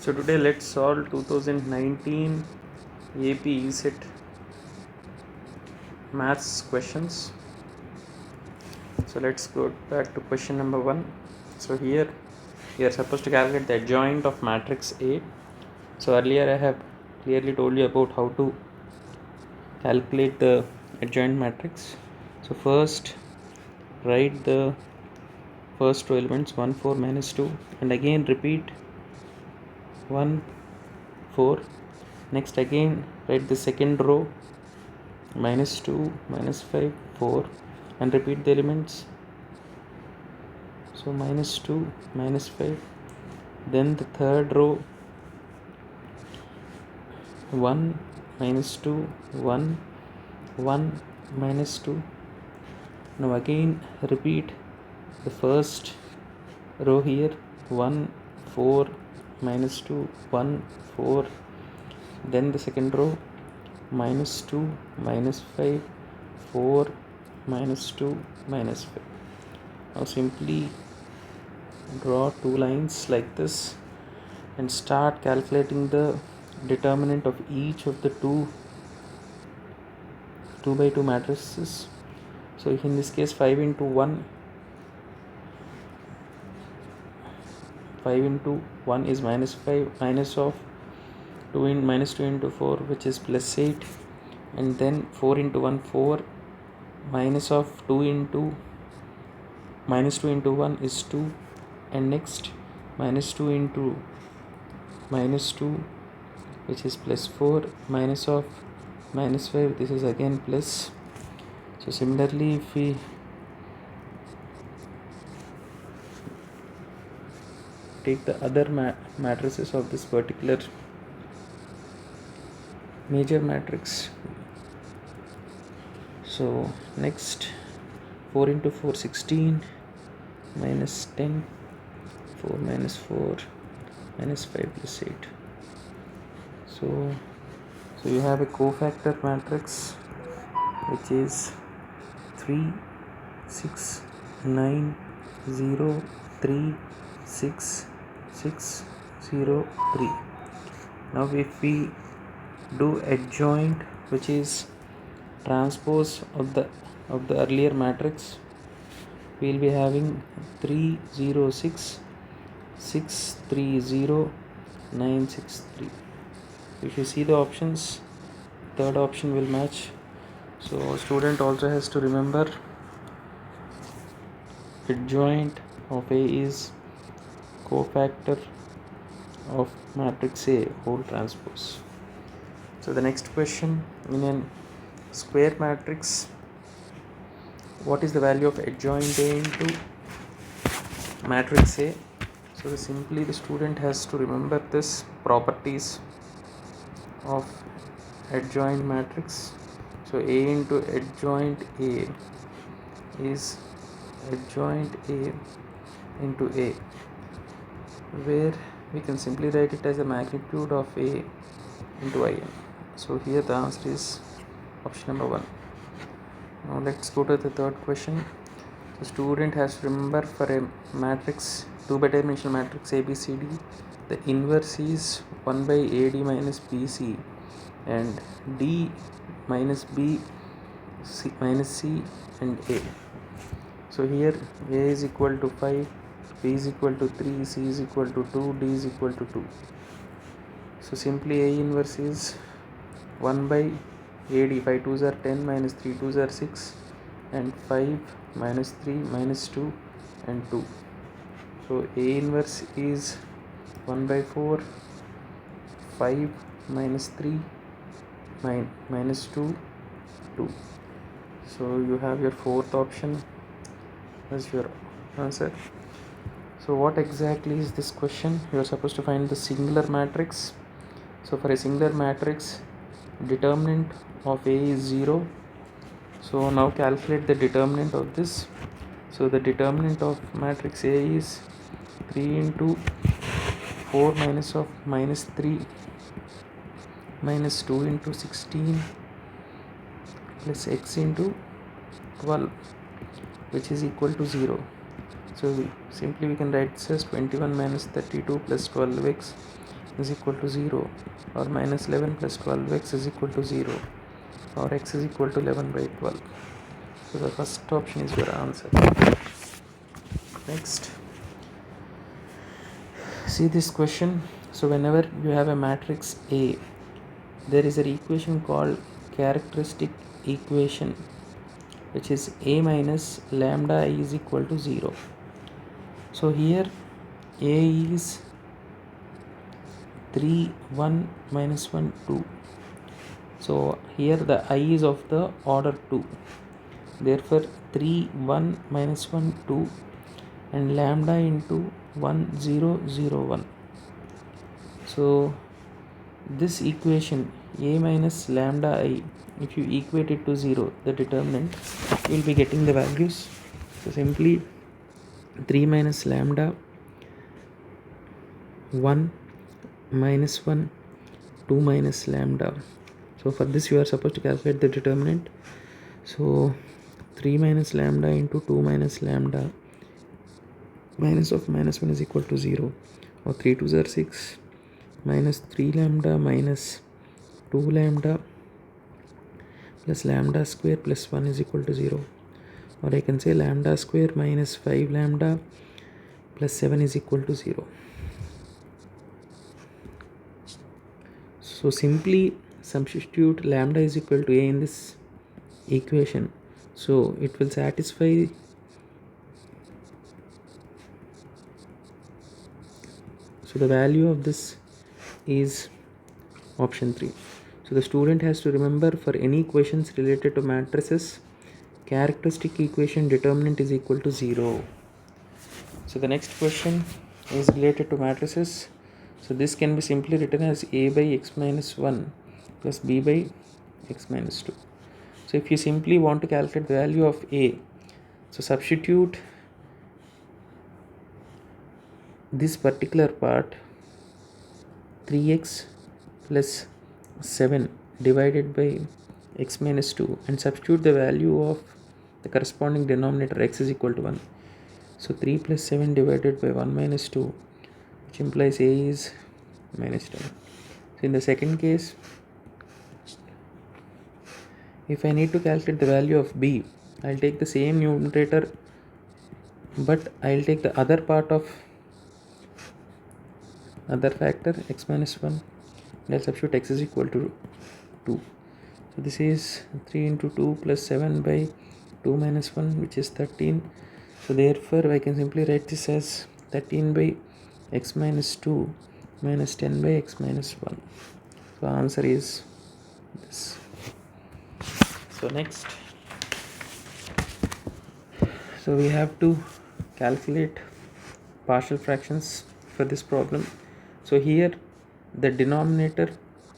So today let's solve 2019 AP ESET maths questions. So let's go back to question number 1. So here we are supposed to calculate the adjoint of matrix A. So earlier I have clearly told you about how to calculate the adjoint matrix. So first write the first two elements 1 4 minus 2 and again repeat 1 4. Next again write the second row minus 2 minus 5 4 and repeat the elements. So minus 2 minus 5, then the third row 1 minus 2 1 1 minus 2. Now again repeat the first row here 1 4 minus 2 1 4, then the second row minus 2 minus 5 4 minus 2 minus 5. Now simply draw two lines like this and start calculating the determinant of each of the two by 2 matrices. So in this case 5 into 1 5 into 1 is minus 5, minus of 2 in minus 2 into 4, which is plus 8, and then 4 into 1 4, minus of 2 into minus 2 into 1 is 2, and next minus 2 into minus 2, which is plus 4, minus of minus 5, this is again plus. So similarly, if we take the other matrices of this particular major matrix, so next 4 into 4 16, minus 10, 4 minus 4 minus 5 plus 8. So you have a cofactor matrix which is 3 6 9 0 3 6 6 0 3. Now if we do adjoint, which is transpose of the earlier matrix, we will be having 3 0 6 6 3 0 9 6 3. If you see the options, third option will match. So student also has to remember adjoint of A is cofactor of matrix A whole transpose. So the next question, in a square matrix, what is the value of adjoint A into matrix A? So simply the student has to remember this properties of adjoint matrix. So A into adjoint A is adjoint A into A, where we can simply write it as a magnitude of A into In. So here the answer is option number 1. Now let's go to the third question. The student has to remember for a matrix 2 by dimensional matrix ABCD, the inverse is 1 by AD minus BC and D minus B C minus C and A. So here A is equal to 5, B is equal to 3, C is equal to 2, D is equal to 2. So simply A inverse is 1 by AD, 5 2s are 10 minus 3 2s are 6 and 5 minus 3 minus 2 and 2. So A inverse is 1 by 4, 5 minus 3 minus 2 2. So you have your fourth option as your answer. So what exactly is this question? You are supposed to find the singular matrix. So for a singular matrix, determinant of A is 0. So now calculate the determinant of this. So the determinant of matrix A is 3 into 4 minus of minus 3 minus 2 into 16 plus x into 12, which is equal to 0. So simply we can write this as 21 minus 32 plus 12x is equal to 0, or minus 11 plus 12x is equal to 0, or x is equal to 11 by 12. So the first option is your answer. Next, see this question. So whenever you have a matrix A, there is an equation called characteristic equation, which is A minus lambda I is equal to 0. So here A is 3, 1, minus 1, 2. So here the I is of the order 2. Therefore 3, 1, minus 1, 2, and lambda into 1, 0, 0, 1. So this equation A minus lambda I, if you equate it to 0, the determinant, you will be getting the values. So simply 3 minus lambda, 1 minus 1, 2 minus lambda. So for this you are supposed to calculate the determinant. So 3 minus lambda into 2 minus lambda, minus of minus 1 is equal to 0, or 3 2s are 6, minus 3 lambda minus 2 lambda plus lambda square plus 1 is equal to 0, or I can say lambda square minus 5 lambda plus 7 is equal to 0. So simply substitute lambda is equal to A in this equation, so it will satisfy so the value of this is option 3. So the student has to remember, for any equations related to matrices, characteristic equation determinant is equal to 0. So the next question is related to matrices. So this can be simply written as A by x minus 1 plus B by x minus 2. So if you simply want to calculate the value of A, so substitute this particular part 3x plus 7 divided by x minus 2 and substitute the value of the corresponding denominator x is equal to 1. So 3 plus 7 divided by 1 minus 2, which implies A is minus 10. So in the second case, if I need to calculate the value of B, I'll take the same numerator, but I'll take the other part of other factor x minus 1 and I'll substitute x is equal to 2. So this is 3 into 2 plus 7 by 2 minus 1, which is 13. So therefore I can simply write this as 13 by x minus 2 minus 10 by x minus 1. So answer is this. So next, so we have to calculate partial fractions for this problem. So here the denominator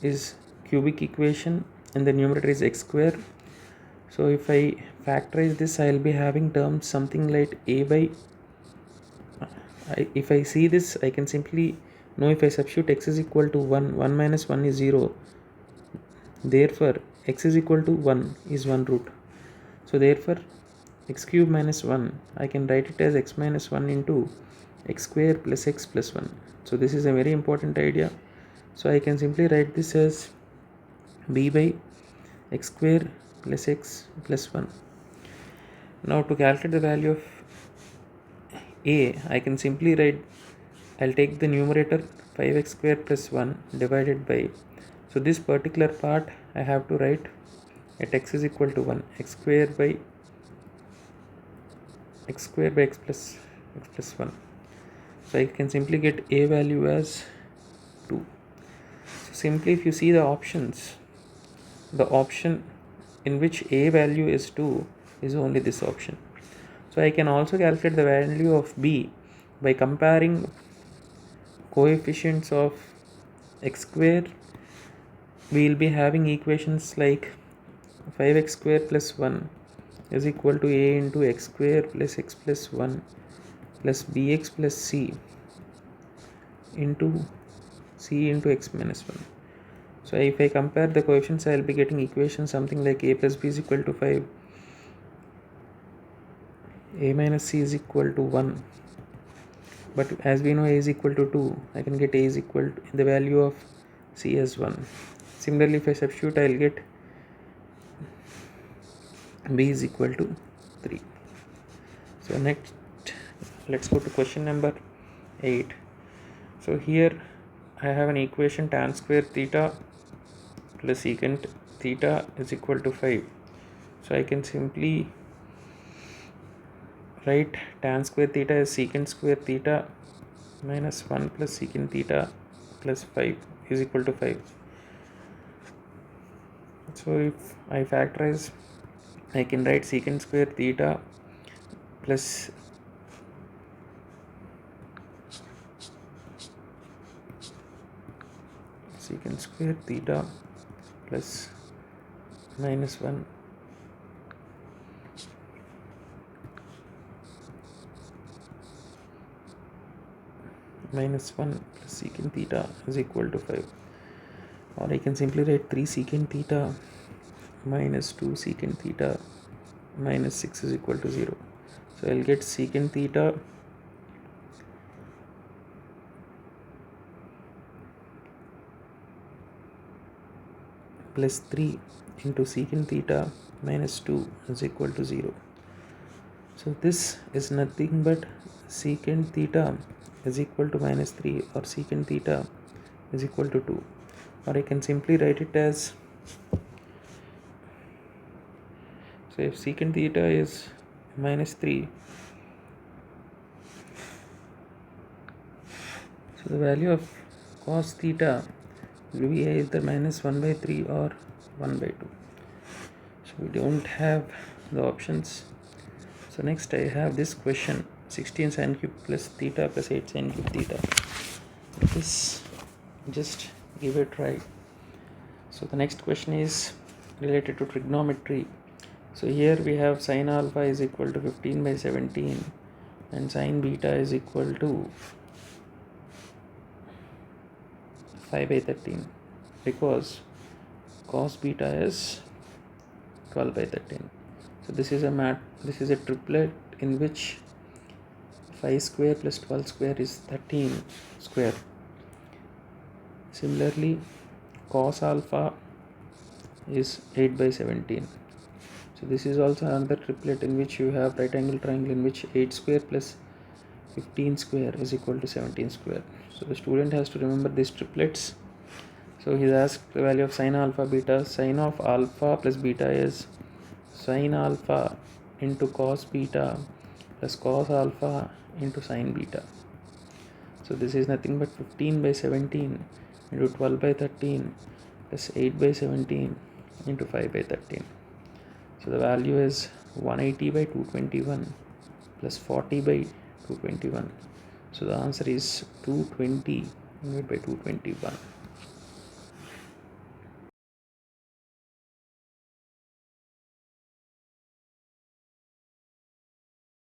is cubic equation and the numerator is x square. So if I factorize this, I will be having terms something like A by, if I see this, I can simply know, if I substitute x is equal to 1, 1 minus 1 is 0, therefore x is equal to 1 is 1 root. So therefore x cube minus 1, I can write it as x minus 1 into x square plus x plus 1. So this is a very important idea. So I can simply write this as b by x square plus x plus 1. Now to calculate the value of A, I can simply write, I'll take the numerator 5x square plus 1 divided by, so this particular part I have to write at x is equal to 1, x square by x plus 1. So I can simply get A value as 2. So simply if you see the options, the option in which A value is 2 is only this option. So I can also calculate the value of B by comparing coefficients of x square. We will be having equations like 5x square plus 1 is equal to A into x square plus x plus 1 plus bx plus c into c into x minus 1. So if I compare the coefficients, I will be getting equation something like A plus b is equal to 5, A minus c is equal to 1, but as we know a is equal to 2, I can get a is equal to the value of c as 1. Similarly, if I substitute, I'll get b is equal to 3. So next, let's go to question number 8. So here I have an equation tan square theta plus secant theta is equal to 5. So I can simply write tan square theta as secant square theta minus 1 plus secant theta plus 5 is equal to 5. So if I factorize, I can write secant square theta plus secant square theta plus minus 1 minus 1 plus secant theta is equal to 5. Or I can simply write 3 secant theta minus 2 secant theta minus 6 is equal to 0. So I'll get secant theta plus 3 into secant theta minus 2 is equal to 0. So this is nothing but secant theta is equal to minus 3 or secant theta is equal to 2. Or I can simply write it as, so if secant theta is minus 3, so the value of cos theta will be either minus 1 by 3 or 1 by 2. So we don't have the options. So next I have this question, 16 sin cube plus theta plus 8 sin cube theta. This, just give it a try. So the next question is related to trigonometry. So here we have sin alpha is equal to 15 by 17 and sin beta is equal to 5 by 13, because cos beta is 12 by 13. So this is a triplet in which 5 square plus 12 square is 13 square. Similarly, cos alpha is 8 by 17. So this is also another triplet in which you have right angle triangle in which 8 square plus 15 square is equal to 17 square. So the student has to remember these triplets. So he's asked the value of sin alpha beta. Sin of alpha plus beta is sin alpha into cos beta plus cos alpha into sin beta. So this is nothing but 15 by 17 into 12 by 13 plus 8 by 17 into 5 by 13. So the value is 180 by 221 plus 40 by 221. So the answer is 220 divided by 221.